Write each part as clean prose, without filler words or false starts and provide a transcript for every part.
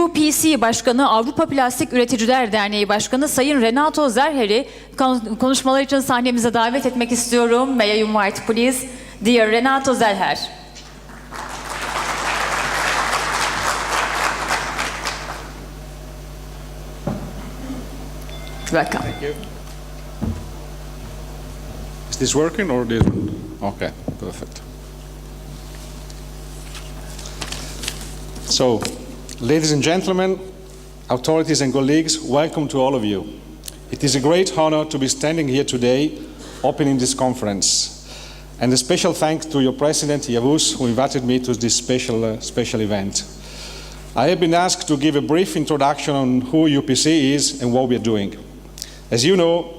EuPC Başkanı, Avrupa Plastik Ürecileri Derneği Başkanı Sayın Renato Zelcher'i konuşmalar için sahnemize davet etmek istiyorum. May I invite please dear Renato Zelcher. Welcome. Thank you. Is this working or this one? Okay, perfect. So, ladies and gentlemen, authorities and colleagues, welcome to all of you. It is a great honor to be standing here today, opening this conference. And a special thanks to your President, Yavuz, who invited me to this special event. I have been asked to give a brief introduction on who EuPC is and what we are doing. As you know,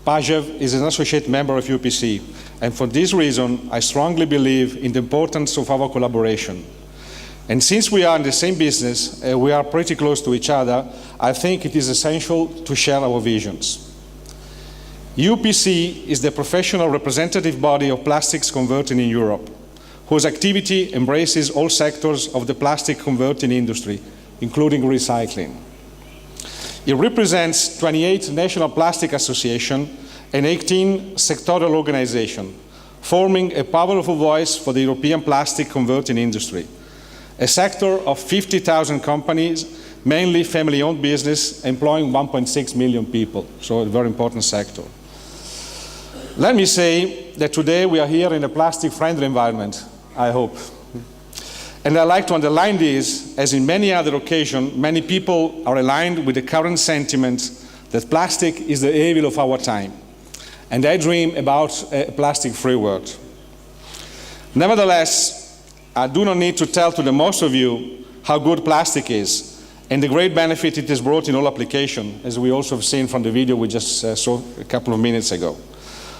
PAGEV is an associate member of EuPC, and for this reason, I strongly believe in the importance of our collaboration. And since we are in the same business, we are pretty close to each other, I think it is essential to share our visions. EuPC is the professional representative body of plastics converting in Europe, whose activity embraces all sectors of the plastic converting industry, including recycling. It represents 28 national plastic associations and 18 sectoral organizations, forming a powerful voice for the European plastic converting industry, a sector of 50,000 companies, mainly family-owned business, employing 1.6 million people, so a very important sector. Let me say that today we are here in a plastic-friendly environment, I hope. And I'd like to underline this, as in many other occasions, many people are aligned with the current sentiment that plastic is the evil of our time. And I dream about a plastic-free world. Nevertheless, I do not need to tell to the most of you how good plastic is and the great benefit it has brought in all applications, as we also have seen from the video we just saw a couple of minutes ago.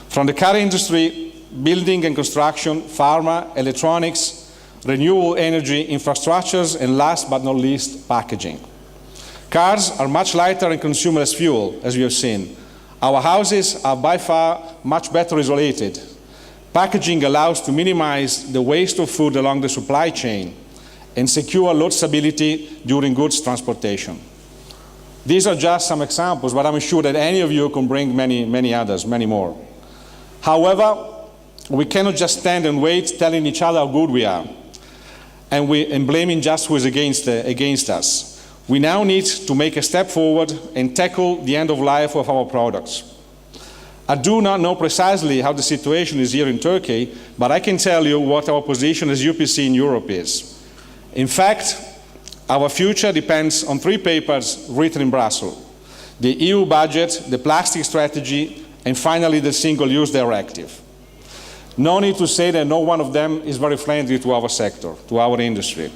From the car industry, building and construction, pharma, electronics, renewable energy, infrastructures, and last but not least, packaging. Cars are much lighter and consume less fuel, as we have seen. Our houses are by far much better isolated. Packaging allows to minimize the waste of food along the supply chain and secure load stability during goods transportation. These are just some examples, but I'm sure that any of you can bring many others, many more. However, we cannot just stand and wait telling each other how good we are and blaming just who is against us. We now need to make a step forward and tackle the end of life of our products. I do not know precisely how the situation is here in Turkey, but I can tell you what our position as EuPC in Europe is. In fact, our future depends on 3 papers written in Brussels: the EU budget, the plastic strategy, and finally the single-use directive. No need to say that no one of them is very friendly to our sector, to our industry.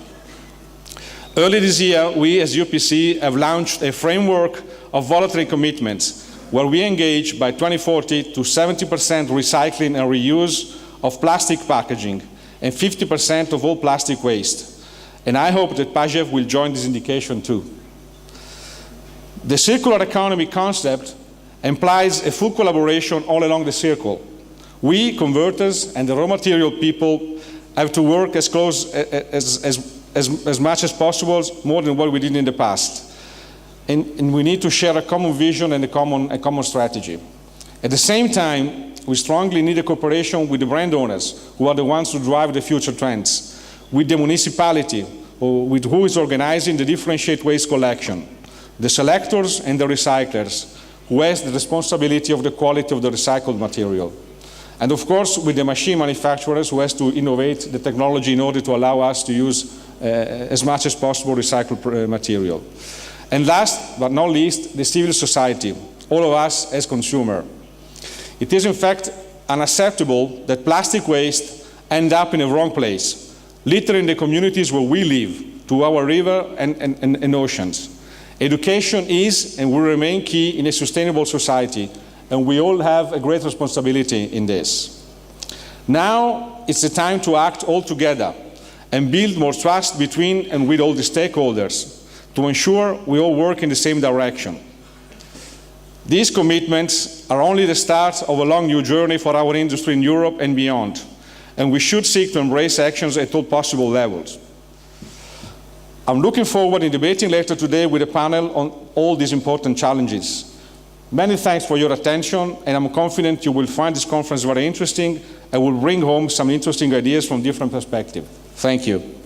Early this year, we as EuPC have launched a framework of voluntary commitments where we engage by 2040 to 70% recycling and reuse of plastic packaging and 50% of all plastic waste. And I hope that PAGEV will join this indication too. The circular economy concept implies a full collaboration all along the circle. We, converters, and the raw material people have to work as close as much as possible, more than what we did in the past. And we need to share a common vision and a common strategy. At the same time, we strongly need a cooperation with the brand owners, who are the ones who drive the future trends, with the municipality, or with who is organizing the differentiated waste collection, the selectors and the recyclers, who has the responsibility of the quality of the recycled material. And of course, with the machine manufacturers, who has to innovate the technology in order to allow us to use as much as possible recycled material. And last but not least, the civil society, all of us as consumers. It is in fact unacceptable that plastic waste end up in the wrong place, littering the communities where we live, to our river and oceans. Education is and will remain key in a sustainable society, and we all have a great responsibility in this. Now it's the time to act all together and build more trust between and with all the stakeholders to ensure we all work in the same direction. These commitments are only the start of a long new journey for our industry in Europe and beyond, and we should seek to embrace actions at all possible levels. I'm looking forward in debating later today with a panel on all these important challenges. Many thanks for your attention, and I'm confident you will find this conference very interesting and will bring home some interesting ideas from different perspectives. Thank you.